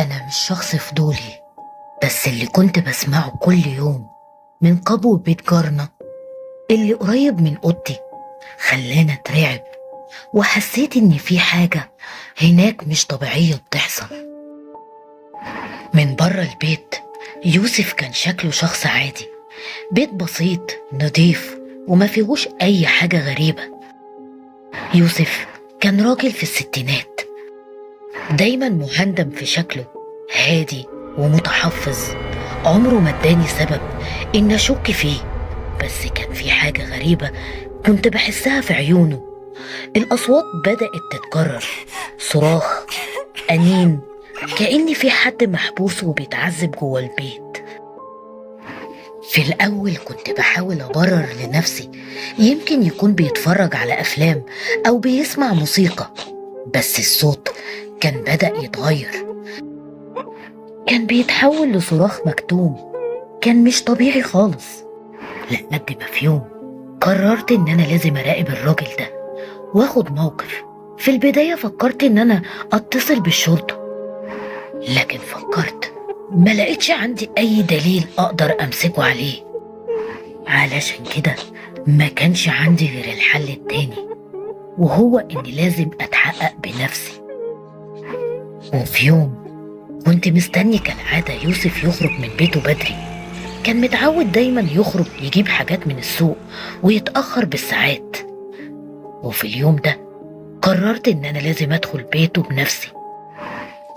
أنا مش شخص فضولي، بس اللي كنت بسمعه كل يوم من قبو بيت جارنا اللي قريب من أوضتي خلاني أترعب، وحسيت إن في حاجة هناك مش طبيعية بتحصل. من بره البيت يوسف كان شكله شخص عادي، بيت بسيط نضيف وما فيهوش أي حاجة غريبة. يوسف كان راجل في الستينات، دايما مهندم في شكله، هادي ومتحفظ. عمره ما اداني سبب ان اشك فيه، بس كان في حاجة غريبة كنت بحسها في عيونه. الاصوات بدأت تتكرر، صراخ، انين، كأن في حد محبوس وبيتعذب جوه البيت. في الاول كنت بحاول ابرر لنفسي يمكن يكون بيتفرج على افلام او بيسمع موسيقى، بس الصوت كان بدأ يتغير، كان بيتحول لصراخ مكتوم، كان مش طبيعي خالص. لحد ما في يوم قررت ان انا لازم اراقب الراجل ده واخد موقف. في البداية فكرت ان انا اتصل بالشرطة، لكن فكرت ما لقيتش عندي اي دليل اقدر امسكه عليه. علشان كده ما كانش عندي غير الحل التاني، وهو اني لازم اتحقق بنفسي. وفي يوم كنت مستني كالعادة يوسف يخرج من بيته بدري، كان متعود دايما يخرج يجيب حاجات من السوق ويتأخر بالساعات. وفي اليوم ده قررت ان انا لازم ادخل بيته بنفسي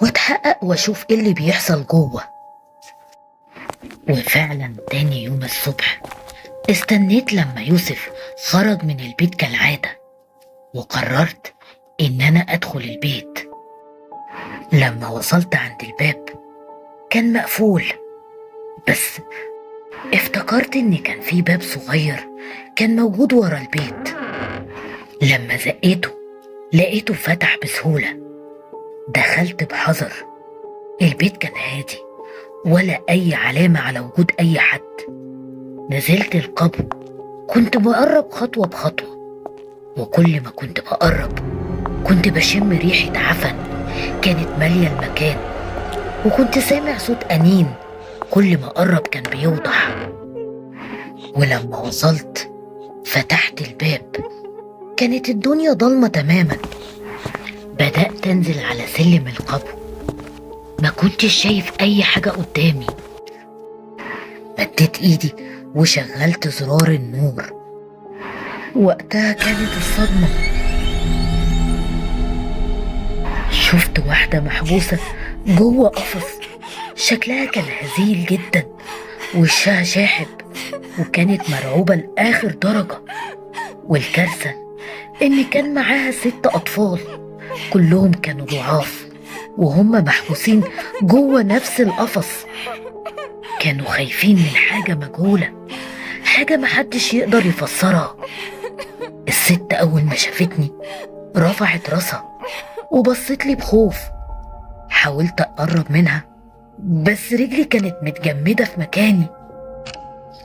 واتحقق واشوف ايه اللي بيحصل جوه. وفعلا تاني يوم الصبح استنيت لما يوسف خرج من البيت كالعادة، وقررت ان انا ادخل البيت. لما وصلت عند الباب كان مقفول، بس افتكرت ان كان في باب صغير كان موجود ورا البيت. لما زقيته لقيته فتح بسهولة. دخلت بحذر، البيت كان هادي ولا اي علامة على وجود اي حد. نزلت القبو، كنت بقرب خطوة بخطوة، وكل ما كنت بقرب كنت بشم ريحة عفن كانت مالية المكان، وكنت سامع صوت أنين كل ما قرب كان بيوضح. ولما وصلت فتحت الباب، كانت الدنيا ضلمة تماما. بدأت أنزل على سلم القبو، ما كنتش شايف أي حاجة قدامي. مديت إيدي وشغلت زرار النور. وقتها كانت الصدمة، شفت واحدة محبوسة جوه قفص، شكلها كان هزيل جدا، وشها شاحب، وكانت مرعوبة لآخر درجة. والكارثة إن كان معاها 6 أطفال، كلهم كانوا ضعاف وهم محبوسين جوه نفس القفص. كانوا خايفين من حاجة مجهولة، حاجة محدش يقدر يفسرها. الست أول ما شافتني رفعت راسها وبصت لي بخوف. حاولت أقرب منها، بس رجلي كانت متجمدة في مكاني.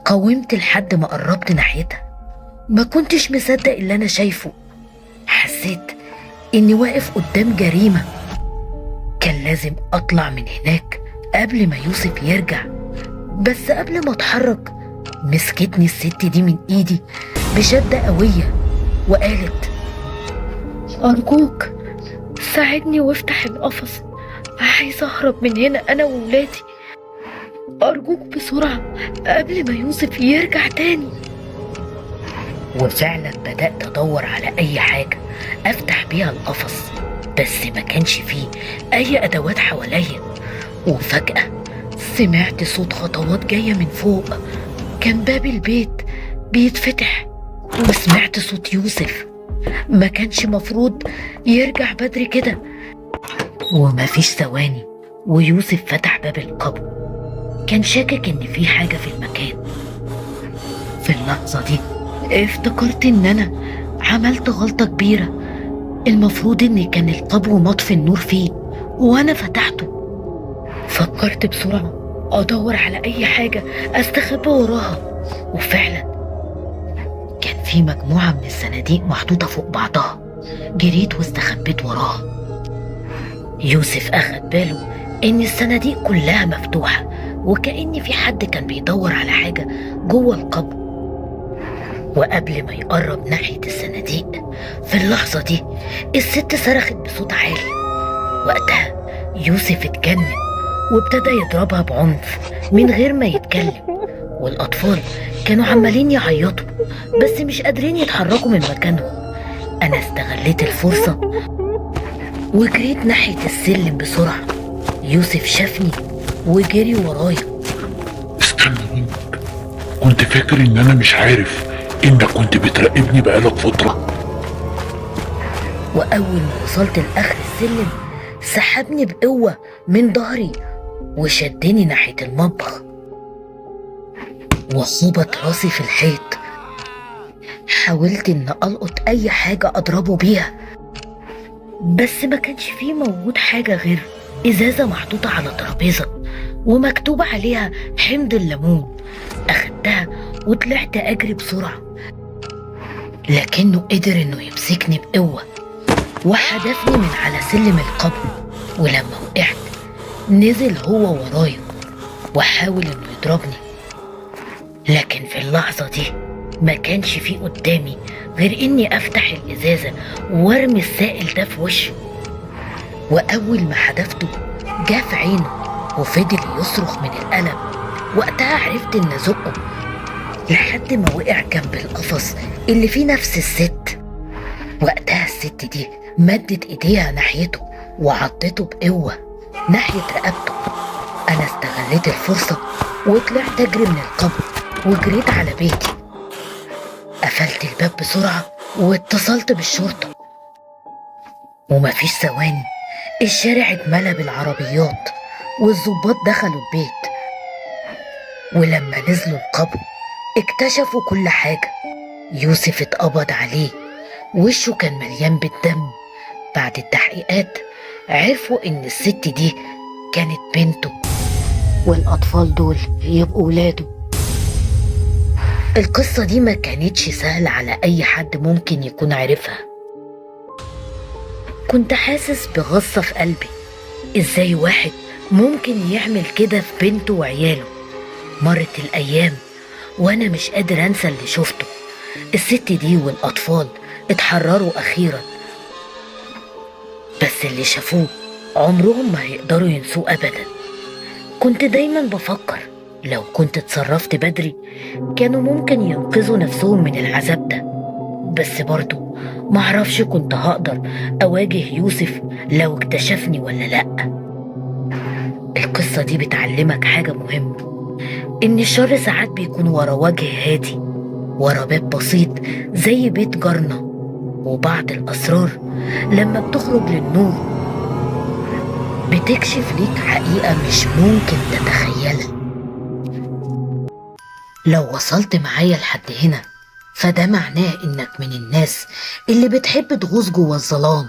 قاومت لحد ما قربت ناحيتها، ما كنتش مصدق اللي أنا شايفه. حسيت إني واقف قدام جريمة، كان لازم أطلع من هناك قبل ما يوسف يرجع. بس قبل ما أتحرك مسكتني الست دي من إيدي بشدة قوية وقالت: أرجوك ساعدني وافتح القفص، عايزة أهرب من هنا أنا وولادي، أرجوك بسرعة قبل ما يوسف يرجع تاني. وفعلا بدأت أدور على أي حاجة أفتح بيها القفص، بس ما كانش فيه أي أدوات حواليا. وفجأة سمعت صوت خطوات جاية من فوق، كان باب البيت بيتفتح، وسمعت صوت يوسف. ما كانش مفروض يرجع بدري كده. وما فيش ثواني ويوسف فتح باب القبو، كان شاكك ان في حاجة في المكان. في اللحظة دي افتكرت ان انا عملت غلطة كبيرة، المفروض ان كان القبو مطفي النور فيه وانا فتحته. فكرت بسرعة ادور على اي حاجة استخبى وراها، وفعلا كان في مجموعة من الصناديق محطوطة فوق بعضها. جريت واستخبيت وراها. يوسف أخد باله إن الصناديق كلها مفتوحة، وكأن في حد كان بيدور على حاجة جوه القبر. وقبل ما يقرب ناحية الصناديق، في اللحظة دي الست صرخت بصوت عالي. وقتها يوسف اتجنن وابتدى يضربها بعنف من غير ما يتكلم، والأطفال كانوا عمالين يعيطوا بس مش قادرين يتحركوا من مكانهم. أنا استغليت الفرصة وجريت ناحية السلم بسرعة. يوسف شافني وجري ورايا. استنى منك، كنت فاكر ان انا مش عارف انك كنت بتراقبني بقالك فترة. وأول ما وصلت لآخر السلم سحبني بقوة من ظهري وشدني ناحية المطبخ، وخبط راسي في الحيط. حاولت إن ألقط أي حاجة أضربه بيها، بس ما كانش فيه موجود حاجة غير إزازة محطوطة على ترابيزة ومكتوب عليها حمض الليمون. أخدتها وطلعت أجري بسرعة، لكنه قدر إنه يمسكني بقوة وحدفني من على سلم القبر. ولما وقعت نزل هو ورايا وحاول إنه يضربني، لكن في اللحظة دي ما كانش فيه قدامي غير إني أفتح الإزازة وارمي السائل ده في وشه. وأول ما حدفته جه في عينه وفضل يصرخ من الألم. وقتها عرفت إن أزقه لحد ما وقع جنب القفص اللي فيه نفس الست. وقتها الست دي مدت إيديها ناحيته وعضته بقوة ناحية رقبته. أنا استغليت الفرصة وطلعت أجري من القبر وجريت على بيتي. قفلت الباب بسرعة واتصلت بالشرطة، ومفيش ثواني الشارع اتملى بالعربيات والظباط دخلوا البيت. ولما نزلوا القبر اكتشفوا كل حاجة. يوسف اتقبض عليه، وشه كان مليان بالدم. بعد التحقيقات عرفوا ان الست دي كانت بنته، والأطفال دول يبقوا ولاده. القصة دي ما كانتش سهلة على أي حد ممكن يكون عارفها. كنت حاسس بغصة في قلبي، إزاي واحد ممكن يعمل كده في بنته وعياله. مرت الأيام وأنا مش قادر أنسى اللي شفته. الست دي والأطفال اتحرروا أخيرا، بس اللي شافوه عمرهم ما هيقدروا ينسوه أبدا. كنت دايما بفكر لو كنت اتصرفت بدري كانوا ممكن ينقذوا نفسهم من العذاب ده، بس برضو معرفش كنت هقدر أواجه يوسف لو اكتشفني ولا لأ. القصة دي بتعلمك حاجة مهمة، إن الشر ساعات بيكون ورا وجه هادي، ورا باب بسيط زي بيت جارنا. وبعض الأسرار لما بتخرج للنور بتكشف ليك حقيقة مش ممكن تتخيلها. لو وصلت معايا لحد هنا فده معناه إنك من الناس اللي بتحب تغوص جوا الظلام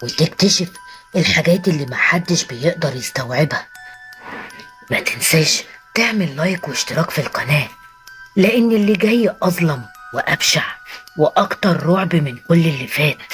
وتكتشف الحاجات اللي محدش بيقدر يستوعبها. ما تنساش تعمل لايك واشتراك في القناة، لأن اللي جاي أظلم وأبشع وأكتر رعب من كل اللي فات.